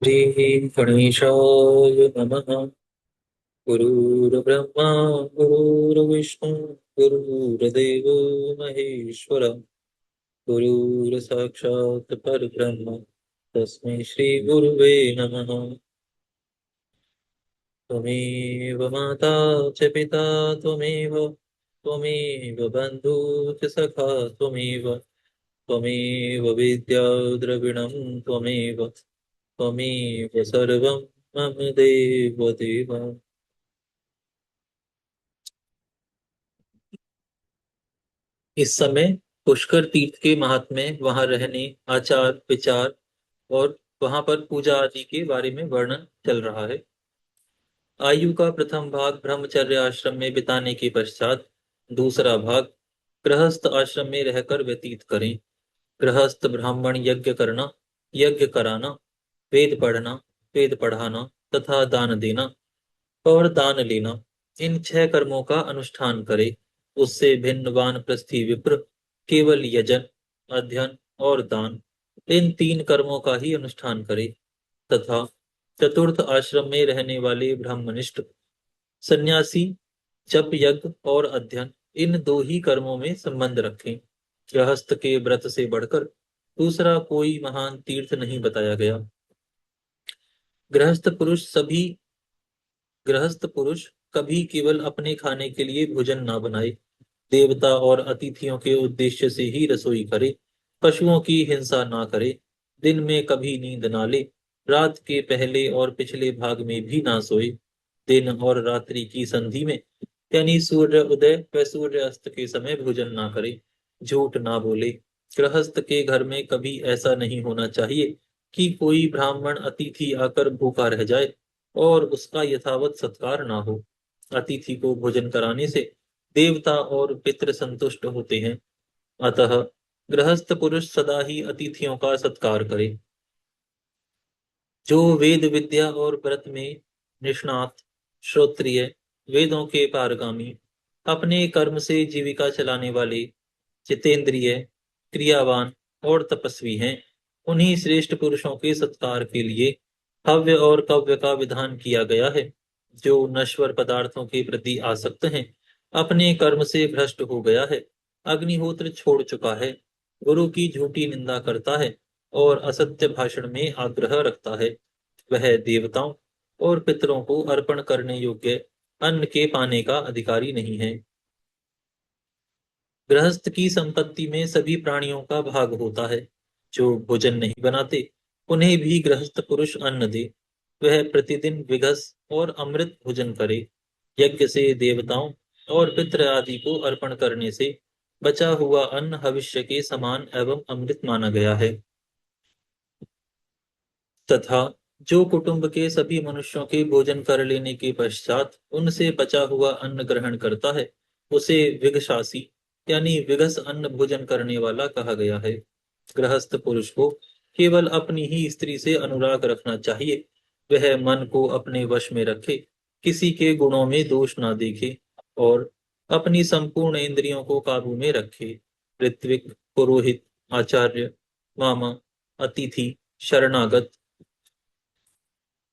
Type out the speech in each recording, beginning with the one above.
श्री गणेशाय नमः। गुरुर्ब्रह्मा गुरुर्विष्णु गुरुर्देवो महेश्वर गुरुर्साक्षात् परब्रह्म तस्मै श्री गुरुवे नमः। त्वमेव माता च पिता त्वमेव त्वमेव बन्धु च सखा त्वमेव त्वमेव विद्या द्रविणं त्वमेव त्वमेव सर्वं मम देव देव। इस समय पुष्कर तीर्थ के महात्म्य, वहां रहने, आचार विचार और वहां पर पूजा आदि के बारे में वर्णन चल रहा है। आयु का प्रथम भाग ब्रह्मचर्य आश्रम में बिताने के पश्चात दूसरा भाग गृहस्थ आश्रम में रहकर व्यतीत करें। गृहस्थ ब्राह्मण यज्ञ करना, यज्ञ कराना, वेद पढ़ना, वेद पढ़ाना तथा दान देना और दान लेना, इन छह कर्मों का अनुष्ठान करे। उससे भिन्न वानप्रस्थी विप्र केवल यजन, अध्ययन और दान, इन तीन कर्मों का ही अनुष्ठान करे। तथा चतुर्थ आश्रम में रहने वाले ब्रह्मनिष्ठ सन्यासी जप यज्ञ और अध्ययन, इन दो ही कर्मों में संबंध रखें। गृहस्थ के व्रत से बढ़कर दूसरा कोई महान तीर्थ नहीं बताया गया। गृहस्थ पुरुष सभी गृहस्थ पुरुष कभी केवल अपने खाने के लिए भोजन ना बनाए, देवता और अतिथियों के उद्देश्य से ही रसोई करे। पशुओं की हिंसा ना करे, दिन में कभी नींद ना ले, रात के पहले और पिछले भाग में भी ना सोए, दिन और रात्रि की संधि में यानी सूर्य उदय व सूर्य अस्त के समय भोजन ना करे, झूठ ना बोले। गृहस्थ के घर में कभी ऐसा नहीं होना चाहिए कि कोई ब्राह्मण अतिथि आकर भूखा रह जाए और उसका यथावत सत्कार ना हो। अतिथि को भोजन कराने से देवता और पितृ संतुष्ट होते हैं। अतः गृहस्थ पुरुष सदा ही अतिथियों का सत्कार करे। जो वेद विद्या और व्रत में निष्णात, श्रोत्रिय, वेदों के पारगामी, अपने कर्म से जीविका चलाने वाले, जितेंद्रिय, क्रियावान और तपस्वी हैं, उन्हीं श्रेष्ठ पुरुषों के सत्कार के लिए हव्य और कव्य का विधान किया गया है। जो नश्वर पदार्थों के प्रति आसक्त हैं, अपने कर्म से भ्रष्ट हो गया है, अग्निहोत्र छोड़ चुका है, गुरु की झूठी निंदा करता है और असत्य भाषण में आग्रह रखता है, वह देवताओं और पितरों को अर्पण करने योग्य अन्न के पाने का अधिकारी नहीं है। गृहस्थ की संपत्ति में सभी प्राणियों का भाग होता है। जो भोजन नहीं बनाते, उन्हें भी गृहस्थ पुरुष अन्न दे। वह प्रतिदिन विगस और अमृत भोजन करे। यज्ञ से देवताओं और पितृ आदि को अर्पण करने से बचा हुआ अन्न भविष्य के समान एवं अमृत माना गया है। तथा जो कुटुंब के सभी मनुष्यों के भोजन कर लेने के पश्चात उनसे बचा हुआ अन्न ग्रहण करता है, उसे विगशासी यानी विगस अन्न भोजन करने वाला कहा गया है। गृहस्थ पुरुष को केवल अपनी ही स्त्री से अनुराग रखना चाहिए। वह मन को अपने वश में रखे, किसी के गुणों में दोष ना देखे और अपनी संपूर्ण इंद्रियों को काबू में रखे। ऋत्विक, पुरोहित, आचार्य, मामा, अतिथि, शरणागत,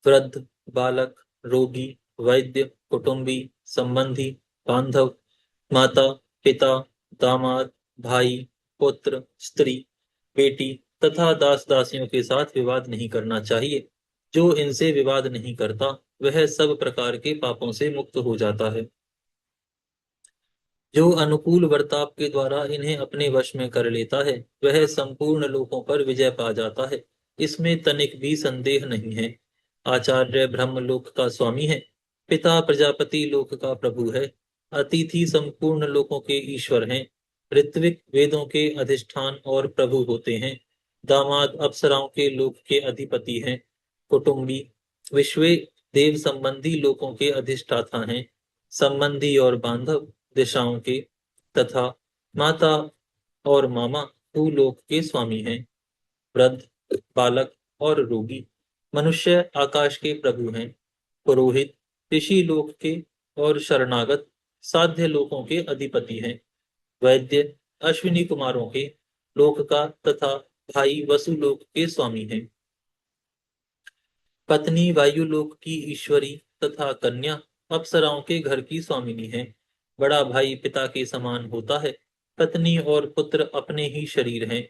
वृद्ध, बालक, रोगी, वैद्य, कुटुंबी, संबंधी, बांधव, माता, पिता, दामाद, भाई, पुत्र, स्त्री, बेटी तथा दास दासियों के साथ विवाद नहीं करना चाहिए। जो इनसे विवाद नहीं करता, वह सब प्रकार के पापों से मुक्त हो जाता है। जो अनुकूल वर्ताव के द्वारा इन्हें अपने वश में कर लेता है, वह संपूर्ण लोकों पर विजय पा जाता है, इसमें तनिक भी संदेह नहीं है। आचार्य ब्रह्मलोक का स्वामी है, पिता प्रजापति लोक का प्रभु है, अतिथि संपूर्ण लोकों के ईश्वर हैं, ऋत्विक वेदों के अधिष्ठान और प्रभु होते हैं, दामाद अप्सराओं के लोक के अधिपति हैं, कुटुंबी विश्व देव संबंधी लोकों के अधिष्ठाता हैं, संबंधी और बांधव दिशाओं के, तथा माता और मामा भूलोक के स्वामी हैं। वृद्ध, बालक और रोगी मनुष्य आकाश के प्रभु हैं। पुरोहित ऋषि लोक के और शरणागत साध्य लोकों के अधिपति हैं। वैद्य अश्विनी कुमारों के लोक का तथा भाई वसुलोक के स्वामी हैं। पत्नी वायुलोक की ईश्वरी तथा कन्या अप्सराओं के घर की स्वामिनी है। बड़ा भाई पिता के समान होता है। पत्नी और पुत्र अपने ही शरीर हैं।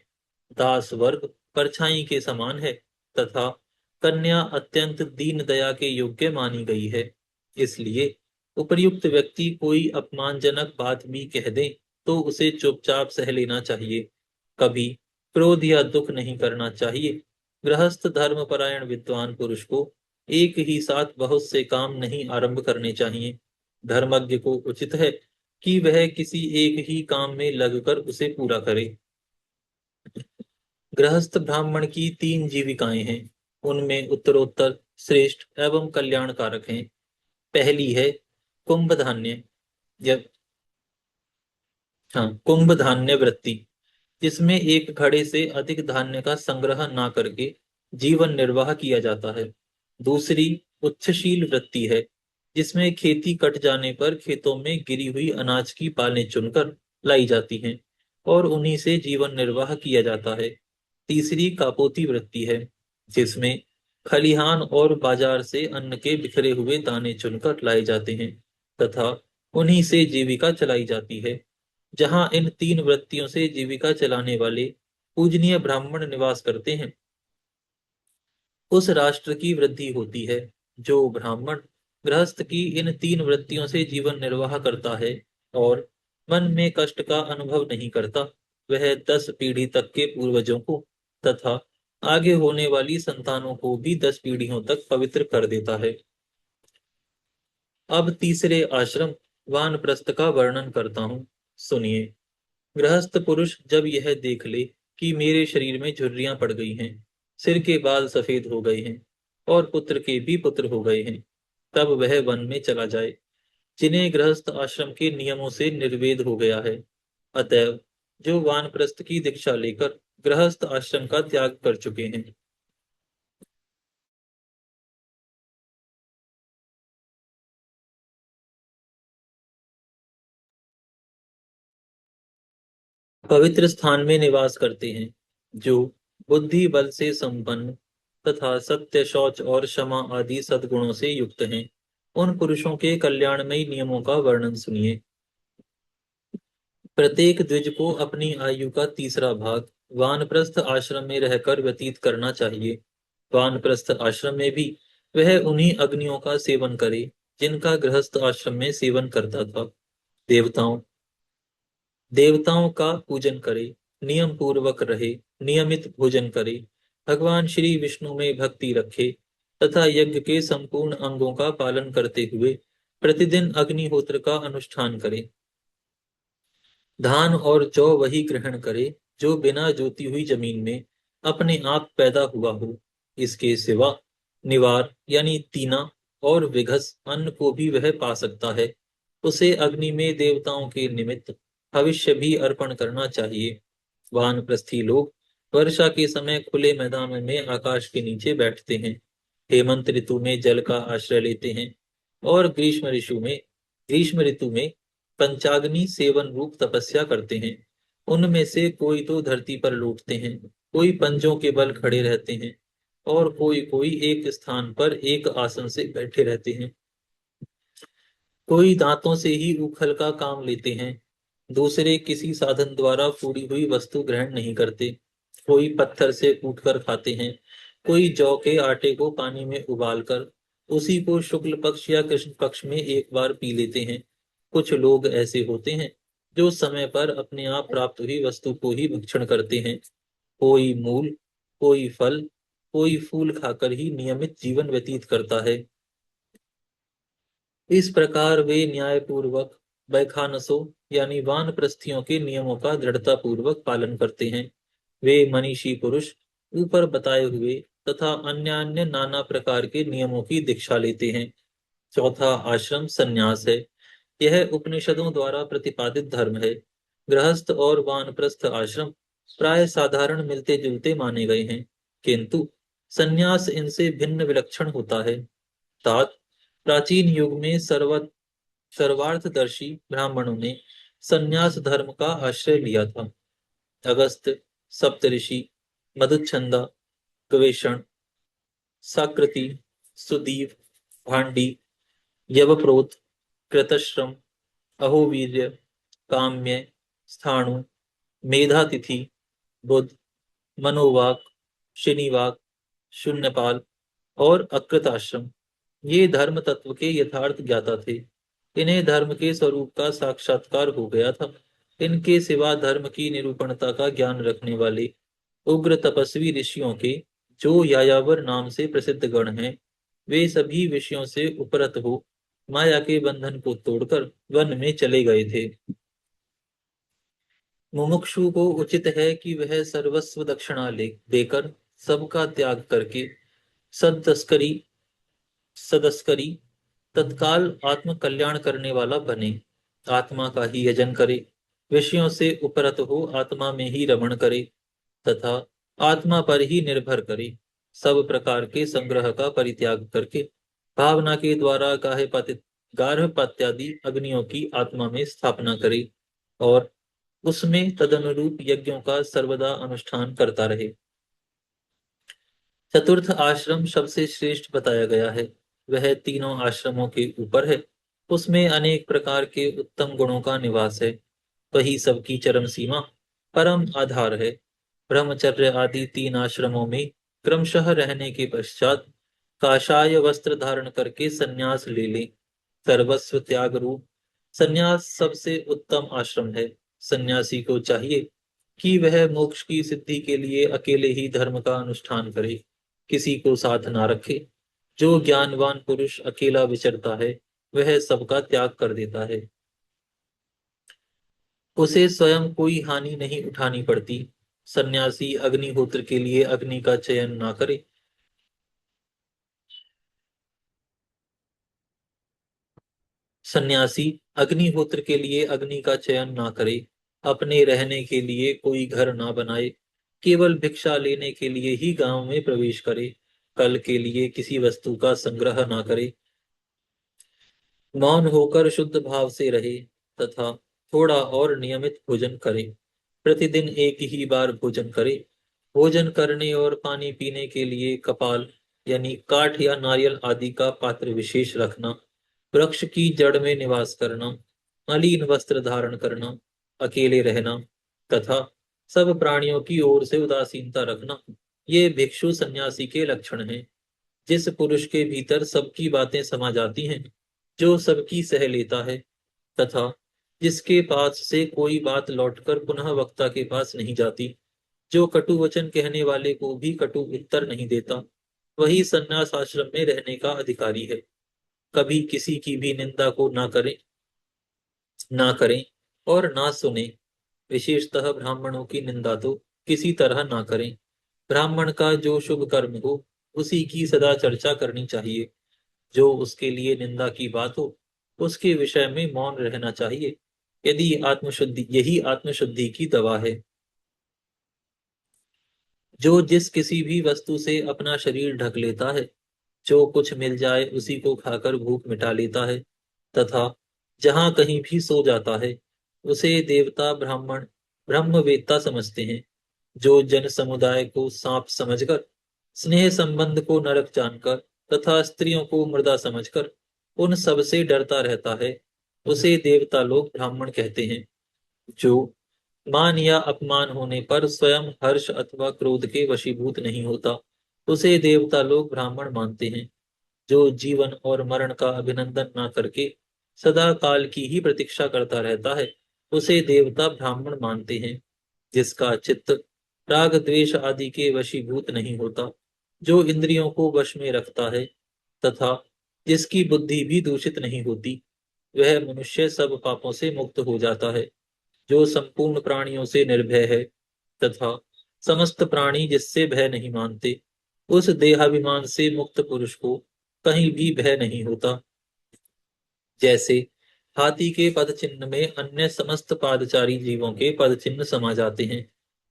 दास वर्ग परछाई के समान है तथा कन्या अत्यंत दीन दया के योग्य मानी गई है। इसलिए उपर्युक्त व्यक्ति कोई अपमानजनक बात भी कह दे तो उसे चुपचाप सह लेना चाहिए। कभी क्रोध या दुख नहीं करना चाहिए। गृहस्थ धर्मपरायण विद्वान पुरुष को एक ही साथ बहुत से काम नहीं आरंभ करने चाहिए। धर्मज्ञ को उचित है कि वह किसी एक ही काम में लगकर उसे पूरा करे। गृहस्थ ब्राह्मण की तीन जीविकाएं हैं। उनमें उत्तरोत्तर श्रेष्ठ एवं कल्याणकारक हैं। पहली है कुंभ धान्य जब हाँ कुंभ धान्य वृत्ति, जिसमें एक घड़े से अधिक धान्य का संग्रह ना करके जीवन निर्वाह किया जाता है। दूसरी उच्छशील वृत्ति है, जिसमें खेती कट जाने पर खेतों में गिरी हुई अनाज की पालें चुनकर लाई जाती हैं और उन्हीं से जीवन निर्वाह किया जाता है। तीसरी कापोती वृत्ति है, जिसमें खलिहान और बाजार से अन्न के बिखरे हुए दाने चुनकर लाए जाते हैं तथा उन्हीं से जीविका चलाई जाती है। जहां इन तीन वृत्तियों से जीविका चलाने वाले पूजनीय ब्राह्मण निवास करते हैं, उस राष्ट्र की वृद्धि होती है। जो ब्राह्मण गृहस्थ की इन तीन वृत्तियों से जीवन निर्वाह करता है और मन में कष्ट का अनुभव नहीं करता, वह 10 पीढ़ी तक के पूर्वजों को तथा आगे होने वाली संतानों को भी 10 पीढ़ियों तक पवित्र कर देता है। अब तीसरे आश्रम वानप्रस्थ का वर्णन करता हूँ, सुनिए। गृहस्थ पुरुष जब यह देख ले कि मेरे शरीर में झुर्रियां पड़ गई हैं, सिर के बाल सफेद हो गए हैं और पुत्र के भी पुत्र हो गए हैं, तब वह वन में चला जाए, जिन्हें गृहस्थ आश्रम के नियमों से निर्वेद हो गया है। अतएव जो वानप्रस्थ की दीक्षा लेकर गृहस्थ आश्रम का त्याग कर चुके हैं, पवित्र स्थान में निवास करते हैं, जो बुद्धि बल से संपन्न तथा सत्य शौच और क्षमा आदि सद्गुणों से युक्त हैं, उन पुरुषों के कल्याणमयी नियमों का वर्णन सुनिए। प्रत्येक द्विज को अपनी आयु का तीसरा भाग वानप्रस्थ आश्रम में रहकर व्यतीत करना चाहिए। वानप्रस्थ आश्रम में भी वह उन्हीं अग्नियों का सेवन करे जिनका गृहस्थ आश्रम में सेवन करता था। देवताओं देवताओं का पूजन करे, नियम पूर्वक रहे, नियमित भोजन करे, भगवान श्री विष्णु में भक्ति रखे तथा यज्ञ के संपूर्ण अंगों का पालन करते हुए प्रतिदिन अग्निहोत्र का अनुष्ठान करे। धान और जौ वही ग्रहण करे जो बिना जोती हुई जमीन में अपने आप पैदा हुआ हो। इसके सिवा निवार यानी तीना और विघस अन्न को भी वह पा सकता है। उसे अग्नि में देवताओं के निमित्त भविष्य भी अर्पण करना चाहिए। वानप्रस्थी लोग वर्षा के समय खुले मैदान में आकाश के नीचे बैठते हैं। हेमंत ऋतु में जल का आश्रय लेते हैं और ग्रीष्म ऋतु में पंचाग्नि सेवन रूप तपस्या करते हैं। उनमें से कोई तो धरती पर लौटते हैं, कोई पंजों के बल खड़े रहते हैं और कोई कोई एक स्थान पर एक आसन से बैठे रहते हैं। कोई दांतों से ही उखल का काम लेते हैं, दूसरे किसी साधन द्वारा फूड़ी हुई वस्तु ग्रहण नहीं करते। कोई पत्थर से कूटकर खाते हैं, कोई जौ के आटे को पानी में उबालकर उसी को शुक्ल पक्ष या कृष्ण पक्ष में एक बार पी लेते हैं। कुछ लोग ऐसे होते हैं जो समय पर अपने आप प्राप्त हुई वस्तु को ही भक्षण करते हैं। कोई मूल, कोई फल, कोई फूल खाकर ही नियमित जीवन व्यतीत करता है। इस प्रकार वे न्यायपूर्वक वैखानसों यानी वानप्रस्थियों के नियमों का दृढ़ता पूर्वक पालन करते हैं। वे मनीषी पुरुष ऊपर बताए हुए तथा अन्य अन्य नाना प्रकार के नियमों की दीक्षा लेते हैं। चौथा आश्रम संन्यास है। यह उपनिषदों द्वारा प्रतिपादित धर्म है। गृहस्थ और वानप्रस्थ आश्रम प्राय साधारण मिलते जुलते माने गए हैं, किंतु संन्यास इनसे भिन्न विलक्षण होता है। तात प्राचीन युग में सर्वार्थदर्शी ब्राह्मणों ने संन्यास धर्म का आश्रय लिया था। अगस्त्य, सप्तऋषि, मधुच्छंदा, गवेषण, साकृति, सुदीव, भांडी, यवप्रोत, कृतश्रम, अहोवीर्य, काम्य, स्थाणु, मेधातिथि, बुध, मनोवाक, शनिवाक, शून्यपाल और अकृताश्रम ये धर्म तत्व के यथार्थ ज्ञाता थे। इन्हें धर्म के स्वरूप का साक्षात्कार हो गया था। इनके सिवा धर्म की निरूपणता का ज्ञान रखने वाले उग्र तपस्वी ऋषियों के, जो यायावर नाम से प्रसिद्ध गण हैं, वे सभी विषयों से उपरत हो माया के बंधन को तोड़कर वन में चले गए थे। मुमुक्षु को उचित है कि वह सर्वस्व दक्षिणा ले देकर सबका त्याग करके सदस्करी सदस्करी तत्काल आत्म कल्याण करने वाला बने, आत्मा का ही यजन करे, विषयों से उपरत हो आत्मा में ही रमण करे तथा आत्मा पर ही निर्भर करे, सब प्रकार के संग्रह का परित्याग करके भावना के द्वारा गार्हपत्यादि अग्नियों की आत्मा में स्थापना करे और उसमें तदनुरूप यज्ञों का सर्वदा अनुष्ठान करता रहे। चतुर्थ आश्रम सबसे श्रेष्ठ बताया गया है। वह तीनों आश्रमों के ऊपर है। उसमें अनेक प्रकार के उत्तम गुणों का निवास है। वही सबकी चरम सीमा परम आधार है। ब्रह्मचर्य आदि तीन आश्रमों में क्रमशः रहने के पश्चात काषाय वस्त्र धारण करके संन्यास ले ले। सर्वस्व त्याग रूप संन्यास सबसे उत्तम आश्रम है। सन्यासी को चाहिए कि वह मोक्ष की सिद्धि के लिए अकेले ही धर्म का अनुष्ठान करे, किसी को साथ ना रखे। जो ज्ञानवान पुरुष अकेला विचरता है वह सबका त्याग कर देता है। उसे स्वयं कोई हानि नहीं उठानी पड़ती। सन्यासी अग्निहोत्र के लिए अग्नि का चयन ना करे। सन्यासी अग्निहोत्र के लिए अग्नि का चयन ना करे, अपने रहने के लिए कोई घर ना बनाए, केवल भिक्षा लेने के लिए ही गांव में प्रवेश करे, कल के लिए किसी वस्तु का संग्रह ना करे, मौन होकर शुद्ध भाव से रहे तथा थोड़ा और नियमित भोजन करे। प्रतिदिन एक ही बार भोजन करे। भोजन करने और पानी पीने के लिए कपाल यानी काठ या नारियल आदि का पात्र विशेष रखना, वृक्ष की जड़ में निवास करना, मलिन वस्त्र धारण करना, अकेले रहना तथा सब प्राणियों की ओर से उदासीनता रखना, ये भिक्षु सन्यासी के लक्षण हैं। जिस पुरुष के भीतर सबकी बातें समा जाती हैं, जो सबकी सह लेता है तथा जिसके पास से कोई बात लौटकर पुनः वक्ता के पास नहीं जाती, जो कटु वचन कहने वाले को भी कटु उत्तर नहीं देता, वही संन्यास आश्रम में रहने का अधिकारी है। कभी किसी की भी निंदा को ना करें और ना सुने। विशेषतः ब्राह्मणों की निंदा तो किसी तरह ना करें। ब्राह्मण का जो शुभ कर्म हो उसी की सदा चर्चा करनी चाहिए। जो उसके लिए निंदा की बात हो उसके विषय में मौन रहना चाहिए। यही आत्मशुद्धि की दवा है। जो जिस किसी भी वस्तु से अपना शरीर ढक लेता है, जो कुछ मिल जाए उसी को खाकर भूख मिटा लेता है तथा जहां कहीं भी सो जाता है, उसे देवता ब्राह्मण ब्रह्मवेत्ता समझते हैं। जो जन समुदाय को सांप समझकर, स्नेह संबंध को नरक जानकर तथा स्त्रियों को मृदा समझकर उन सब से डरता रहता है, उसे देवता लोग ब्राह्मण कहते हैं। जो मान या अपमान होने पर स्वयं हर्ष अथवा क्रोध के वशीभूत नहीं होता, उसे देवता लोग ब्राह्मण मानते हैं। जो जीवन और मरण का अभिनंदन ना करके सदा काल की ही प्रतीक्षा करता रहता है, उसे देवता ब्राह्मण मानते हैं। जिसका चित्त राग द्वेष आदि के वशीभूत नहीं होता, जो इंद्रियों को वश में रखता है तथा जिसकी बुद्धि भी दूषित नहीं होती, वह मनुष्य सब पापों से मुक्त हो जाता है। जो संपूर्ण प्राणियों से निर्भय है तथा समस्त प्राणी जिससे भय नहीं मानते, उस देहाभिमान से मुक्त पुरुष को कहीं भी भय नहीं होता। जैसे हाथी के पद चिन्ह में अन्य समस्त पादचारी जीवों के पद चिन्ह समा जाते हैं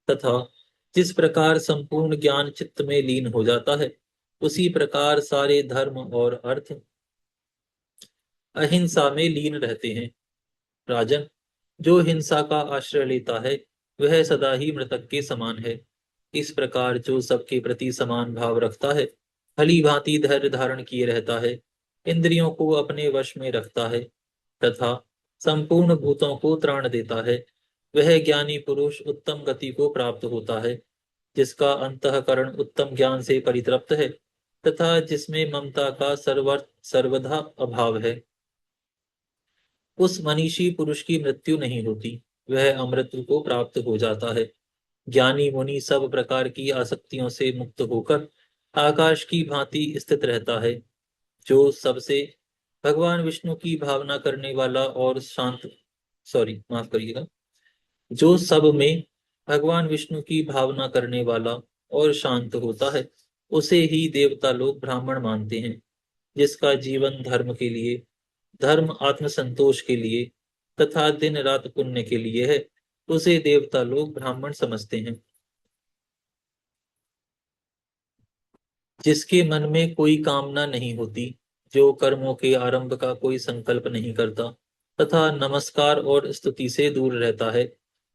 तथा जिस प्रकार संपूर्ण ज्ञान चित्त में लीन हो जाता है, उसी प्रकार सारे धर्म और अर्थ अहिंसा में लीन रहते हैं। राजन, जो हिंसा का आश्रय लेता है वह सदा ही मृतक के समान है। इस प्रकार जो सबके प्रति समान भाव रखता है भली भांति धैर्य धारण किए रहता है, इंद्रियों को अपने वश में रखता है तथा संपूर्ण भूतों को त्राण देता है, वह ज्ञानी पुरुष उत्तम गति को प्राप्त होता है, जिसका अंतःकरण उत्तम ज्ञान से परितृप्त है तथा जिसमें ममता का सर्वदा अभाव है। उस मनीषी पुरुष की मृत्यु नहीं होती, वह अमृत को प्राप्त हो जाता है। ज्ञानी मुनि सब प्रकार की आसक्तियों से मुक्त होकर आकाश की भांति स्थित रहता है। जो सबसे भगवान विष्णु की भावना करने वाला और शांत सॉरी माफ करिएगा जो सब में भगवान विष्णु की भावना करने वाला और शांत होता है, उसे ही देवता लोग ब्राह्मण मानते हैं। जिसका जीवन धर्म के लिए, धर्म आत्मसंतोष के लिए तथा दिन रात पुण्य के लिए है, उसे देवता लोग ब्राह्मण समझते हैं। जिसके मन में कोई कामना नहीं होती, जो कर्मों के आरंभ का कोई संकल्प नहीं करता तथा नमस्कार और स्तुति से दूर रहता है,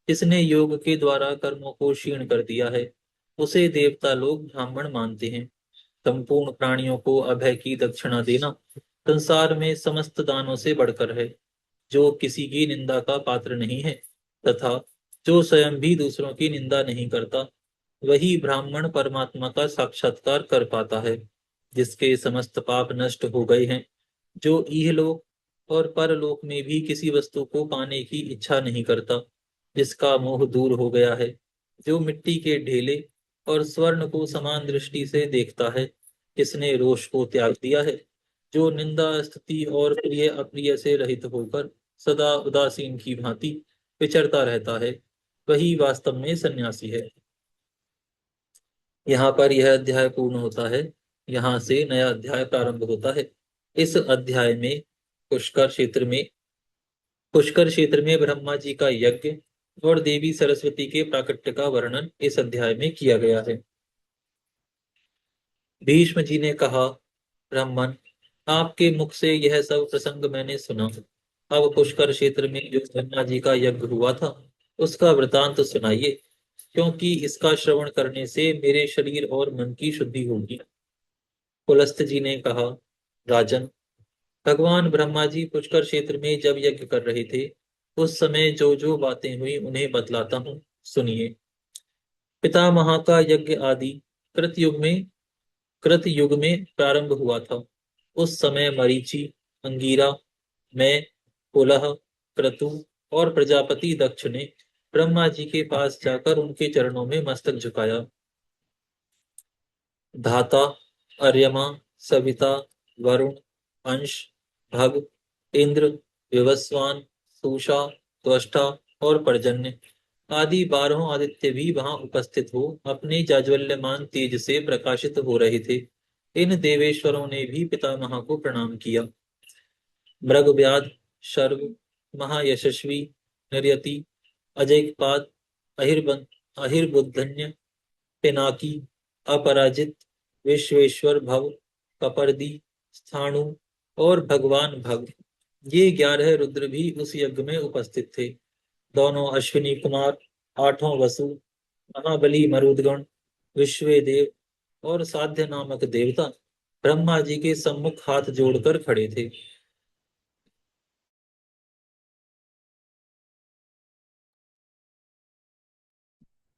जिसने योग के द्वारा कर्मों को क्षीण कर दिया है, उसे देवता लोग ब्राह्मण मानते हैं। संपूर्ण प्राणियों को अभय की दक्षिणा देना संसार में समस्त दानों से बढ़कर है। जो किसी की निंदा का पात्र नहीं है तथा जो स्वयं भी दूसरों की निंदा नहीं करता, वही ब्राह्मण परमात्मा का साक्षात्कार कर पाता है। जिसके समस्त पाप नष्ट हो गए हैं, जो इहलोक और परलोक में भी किसी वस्तु को पाने की इच्छा नहीं करता, जिसका मोह दूर हो गया है, जो मिट्टी के ढेले और स्वर्ण को समान दृष्टि से देखता है, जिसने रोष को त्याग दिया है, जो निंदा स्तुति और प्रिय अप्रिय से रहित होकर सदा उदासीन की भांति विचरता रहता है, वही वास्तव में सन्यासी है। यहाँ पर यह अध्याय पूर्ण होता है। यहाँ से नया अध्याय प्रारंभ होता है। इस अध्याय में पुष्कर क्षेत्र में ब्रह्मा जी का यज्ञ और देवी सरस्वती के प्राकट्य का वर्णन इस अध्याय में किया गया है। भीष्म जी ने कहा, ब्राह्मण, आपके मुख से यह सब प्रसंग मैंने सुना। अब पुष्कर क्षेत्र में जो ब्रह्मा जी का यज्ञ हुआ था, उसका वृतांत सुनाइए, क्योंकि इसका श्रवण करने से मेरे शरीर और मन की शुद्धि होगी। पुलस्त जी ने कहा, राजन, भगवान ब्रह्मा जी पुष्कर क्षेत्र में जब यज्ञ कर रहे थे, उस समय जो जो बातें हुई उन्हें बतलाता हूँ, सुनिए। पितामह का यज्ञ आदि कृतयुग में कृतयुग में प्रारंभ हुआ था। उस समय मरीचि, अंगीरा, मैं, पुलह, क्रतु और प्रजापति दक्ष ने ब्रह्मा जी के पास जाकर उनके चरणों में मस्तक झुकाया। धाता, अर्यमा, सविता, वरुण, अंश, भग, इंद्र, विवस्वान, सूषा, त्वष्टा और पर्जन्य आदि 12 आदित्य भी वहां उपस्थित हो अपने जाज्वल्यमान तेज से प्रकाशित हो रहे थे। इन देवेश्वरों ने भी पितामह को प्रणाम किया। मृगव्याध, शर्व, महायशस्वी, नृयति, अजयपाद, अहिर्बुद्धन्य, पिनाकी, अपराजित, विश्वेश्वर भव, कपर्दी, स्थाणु और भगवान भग, ये 11 रुद्र भी उस यज्ञ में उपस्थित थे। दोनों अश्विनी कुमार, 8 वसु, महाबली मरुदगण, विश्वेदेव और साध्य नामक देवता ब्रह्मा जी के सम्मुख हाथ जोड़कर खड़े थे।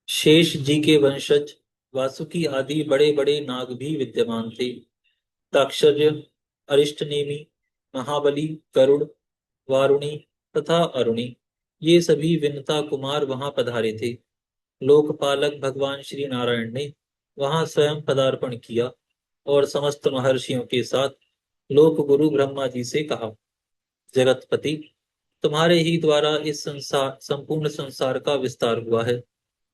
शेष जी के वंशज वासुकी आदि बड़े बड़े नाग भी विद्यमान थे। दाक्षर्य, अरिष्टनेमि, महाबली, गरुड़, वारुणी तथा अरुणी, ये सभी विनता कुमार वहां पधारे थे। लोकपालक भगवान श्री नारायण ने वहां स्वयं पदार्पण किया और समस्त महर्षियों के साथ लोक गुरु ब्रह्मा जी से कहा, जगतपति, तुम्हारे ही द्वारा इस संसार संपूर्ण संसार का विस्तार हुआ है।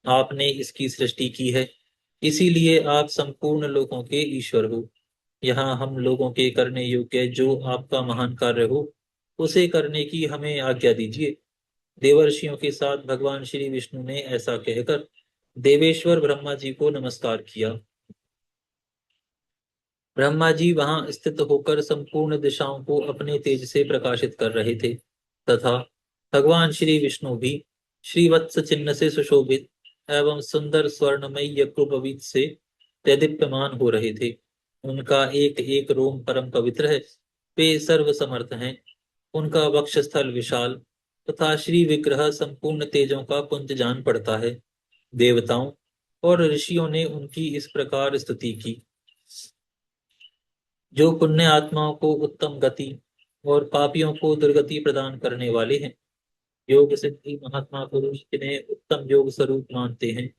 आपने इसकी सृष्टि की है, इसीलिए आप संपूर्ण लोगों के ईश्वर हो। यहाँ हम लोगों के करने योग्य जो आपका महान कार्य हो, उसे करने की हमें आज्ञा दीजिए। देवर्षियों के साथ भगवान श्री विष्णु ने ऐसा कहकर देवेश्वर ब्रह्मा जी को नमस्कार किया। ब्रह्मा जी वहां स्थित होकर संपूर्ण दिशाओं को अपने तेज से प्रकाशित कर रहे थे तथा भगवान श्री विष्णु भी श्रीवत्स चिन्ह से सुशोभित एवं सुंदर स्वर्णमय यज्ञोपवीत से प्रदीप्यमान हो रहे थे। उनका एक एक रोम परम पवित्र है। वे सर्व समर्थ हैं। उनका वक्षस्थल विशाल तथा श्री विग्रह संपूर्ण तेजों का पुंज जान पड़ता है। देवताओं और ऋषियों ने उनकी इस प्रकार स्तुति की। जो पुण्य आत्माओं को उत्तम गति और पापियों को दुर्गति प्रदान करने वाले हैं। योग सिद्धि महात्मा पुरुष जिन्हें उत्तम योग स्वरूप मानते हैं,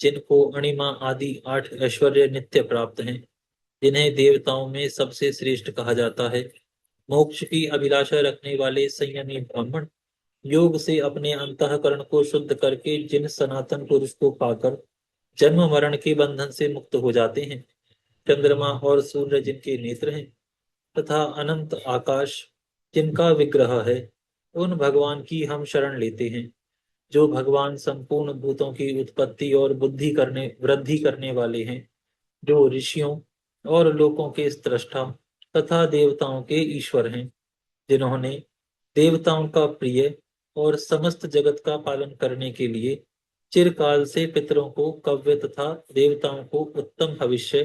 जिनको अणिमा आदि 8 ऐश्वर्य नित्य प्राप्त हैं, जिन्हें देवताओं में सबसे श्रेष्ठ कहा जाता है, मोक्ष की अभिलाषा रखने वाले संयमी ब्राह्मण, योग से अपने अंतःकरण को शुद्ध करके जिन सनातन पुरुष को पाकर जन्म मरण के बंधन से मुक्त हो जाते हैं, चंद्रमा और सूर्य जिनके नेत्र हैं तथा अनंत आकाश जिनका विग्रह है, उन भगवान की हम शरण लेते हैं। जो भगवान संपूर्ण भूतों की उत्पत्ति और बुद्धि करने वृद्धि करने वाले हैं, जो ऋषियों और लोकों के स्रष्टा तथा देवताओं के ईश्वर हैं, जिन्होंने देवताओं का प्रिय और समस्त जगत का पालन करने के लिए चिरकाल से पितरों को कव्य तथा देवताओं को उत्तम भविष्य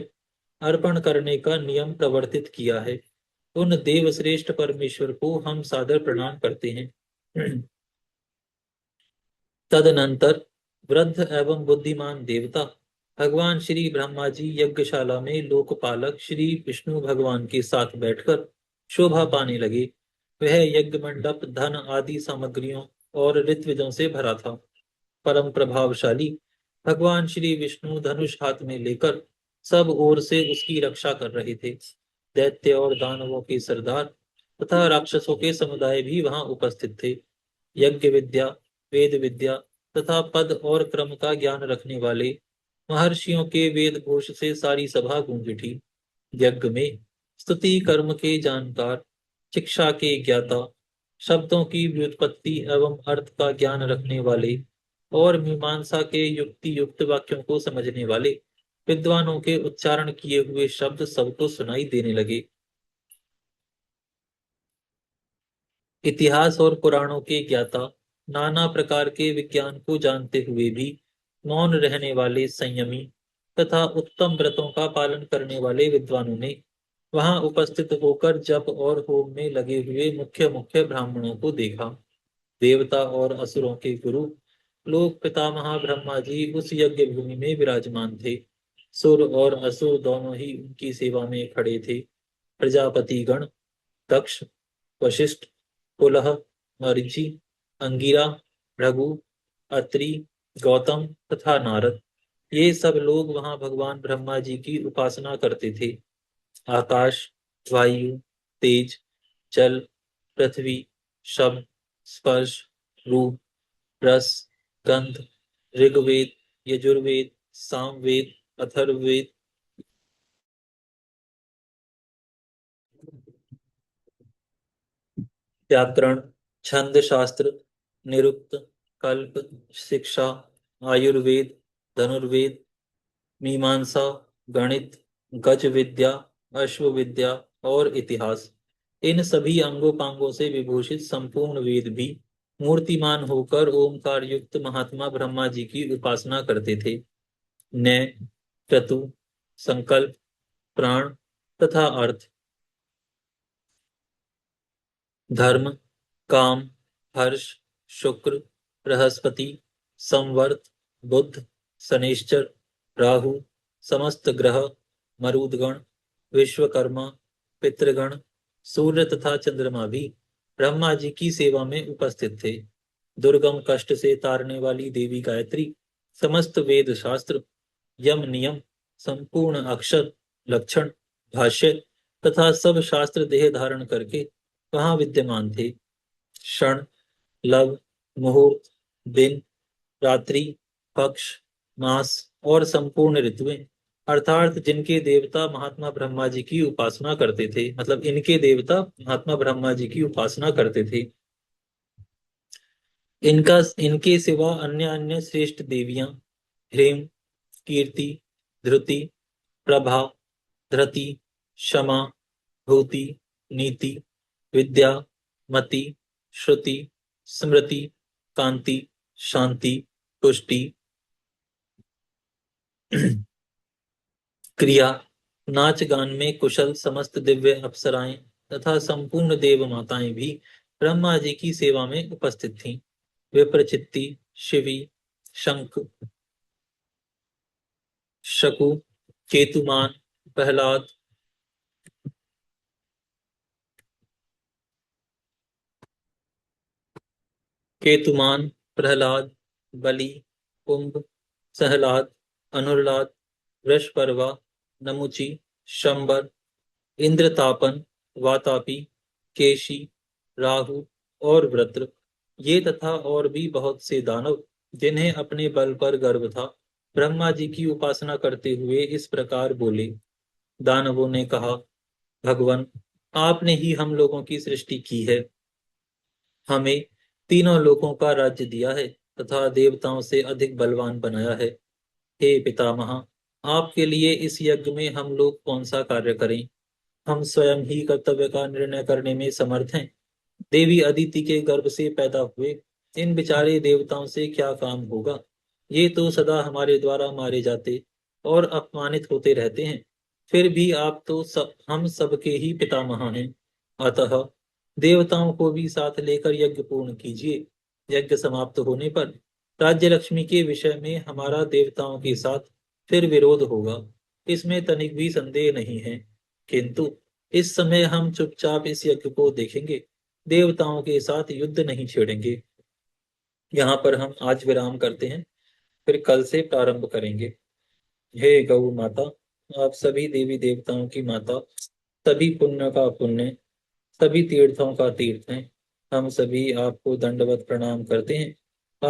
अर्पण करने का नियम प्रवर्तित किया है, उन देवश्रेष्ठ परमेश्वर को हम सादर प्रणाम करते हैं। तदनंतर वृद्ध एवं बुद्धिमान देवता भगवान श्री ब्रह्मा जी यज्ञशाला में लोकपालक श्री विष्णु भगवान के साथ बैठकर शोभा पाने लगे। वह यज्ञ मंडप धन आदि सामग्रियों और ऋत्विजों से भरा था। परम प्रभावशाली भगवान श्री विष्णु धनुष हाथ में लेकर सब ओर से उसकी रक्षा कर रहे थे। दैत्य और दानवों के सरदार तथा राक्षसों के समुदाय भी वहां उपस्थित थे। यज्ञ विद्या, वेद विद्या तथा पद और क्रम का ज्ञान रखने वाले महर्षियों के वेद घोष से सारी सभा गूंज उठी। यज्ञ में स्तुति कर्म के जानकार, शिक्षा के ज्ञाता, शब्दों की व्युत्पत्ति एवं अर्थ का ज्ञान रखने वाले और मीमांसा के युक्ति युक्त वाक्यों को समझने वाले विद्वानों के उच्चारण किए हुए शब्द सबको सुनाई देने लगे। इतिहास और पुराणों के ज्ञाता, नाना प्रकार के विज्ञान को जानते हुए भी मौन रहने वाले संयमी तथा उत्तम व्रतों का पालन करने वाले विद्वानों ने वहां उपस्थित होकर जप और होम में लगे हुए मुख्य मुख्य ब्राह्मणों को देखा। देवता और असुरों के गुरु लोक पितामह ब्रह्मा जी उस यज्ञ भूमि में विराजमान थे। सुर और असुर दोनों ही उनकी सेवा में खड़े थे। प्रजापति गण, दक्ष, वशिष्ठ, पुलह, मरीचि, अंगिरा, भृगु, अत्रि, गौतम तथा नारद, ये सब लोग वहां भगवान ब्रह्मा जी की उपासना करते थे। आकाश, वायु, तेज, जल, पृथ्वी, शब्द, स्पर्श, रूप, रस, गंध, ऋग्वेद, यजुर्वेद, सामवेद, अथर्ववेद, व्याकरण, छंद शास्त्र, निरुक्त, कल्प, शिक्षा, आयुर्वेद, धनुर्वेद, मीमांसा, गणित, गज विद्या, अश्व विद्या और इतिहास, इन सभी अंगों से विभूषित संपूर्ण वेद भी मूर्तिमान होकर ओमकार युक्त महात्मा ब्रह्मा जी की उपासना करते थे। न्याय, क्रतु, संकल्प, प्राण तथा अर्थ, धर्म, काम, हर्ष, शुक्र, बृहस्पति, संवर्त, बुध, शनिश्चर, राहु, समस्त ग्रह, मरुदगण, विश्वकर्मा, पितृगण, सूर्य तथा चंद्रमा भी ब्रह्मा जी की सेवा में उपस्थित थे। दुर्गम कष्ट से तारने वाली देवी गायत्री, समस्त वेद शास्त्र, यम नियम, संपूर्ण अक्षर, लक्षण, भाष्य तथा सब शास्त्र देह धारण करके वहां विद्यमान थे। क्षण, लव, मुहूर्त, दिन, रात्रि, पक्ष, मास और संपूर्ण ऋतुएं, अर्थात जिनके देवता महात्मा ब्रह्मा जी की उपासना करते थे, मतलब इनके देवता महात्मा ब्रह्मा जी की उपासना करते थे। इनका इनके सिवा अन्य अन्य श्रेष्ठ देवियां ह्रीं, कीर्ति, धृति, प्रभा, धृति, क्षमा, भूति, नीति, विद्या, मति, श्रुति, स्मृति, कांति, शांति, पुष्टि, क्रिया, नाच गान में कुशल समस्त दिव्य अप्सराएं तथा संपूर्ण देव माताएं भी ब्रह्मा जी की सेवा में उपस्थित थीं। विप्रचित्ति, शिवी, शंख, शकु, केतुमान, प्रहलाद, केतुमान, प्रहलाद, बलि, कुंभ, सहलाद, अनुरलाद, वृषपर्वा, नमुची, शंबर, इंद्रतापन, वातापी, केशी, राहु और वृत्र, ये तथा और भी बहुत से दानव, जिन्हें अपने बल पर गर्व था, ब्रह्मा जी की उपासना करते हुए इस प्रकार बोले। दानवों ने कहा, भगवान, आपने ही हम लोगों की सृष्टि की है, हमें तीनों लोकों का राज्य दिया है तथा देवताओं से अधिक बलवान बनाया है। हे पितामह, आपके लिए इस यज्ञ में हम लोग कौन सा कार्य करें? हम स्वयं ही कर्तव्य का निर्णय करने में समर्थ हैं। देवी अदिति के गर्भ से पैदा हुए इन बेचारे देवताओं से क्या काम होगा? ये तो सदा हमारे द्वारा मारे जाते और अपमानित होते रहते हैं। फिर भी आप तो हम सबके ही पितामह हैं। अतः देवताओं को भी साथ लेकर यज्ञ पूर्ण कीजिए। यज्ञ समाप्त होने पर राज्य लक्ष्मी के विषय में हमारा देवताओं के साथ फिर विरोध होगा, इसमें तनिक भी संदेह नहीं है। किंतु इस समय हम चुपचाप इस यज्ञ को देखेंगे, देवताओं के साथ युद्ध नहीं छेड़ेंगे। यहाँ पर हम आज विराम करते हैं, फिर कल से प्रारंभ करेंगे। हे गौ माता, आप सभी देवी देवताओं की माता, सभी पुण्य का पुण्य, सभी तीर्थों का तीर्थ हैं। हम सभी आपको दंडवत प्रणाम करते हैं।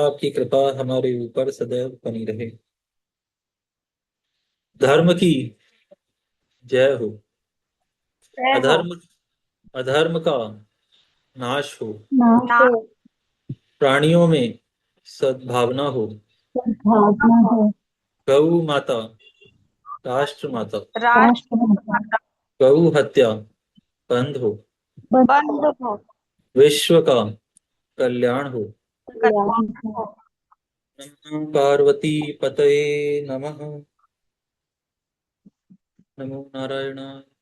आपकी कृपा हमारे ऊपर सदैव बनी रहे। धर्म की जय हो। जय हो। अधर्म अधर्म का नाश हो। नाश हो। प्राणियों में सद्भावना हो। सद्भावना हो। गौ माता, राष्ट्र माता, राष्ट्र गौ हत्या बंद हो। बंद हो। विश्व का कल्याण हो। कल्याण हो। नमः पार्वती पतये नमः। नमो नारायणाय।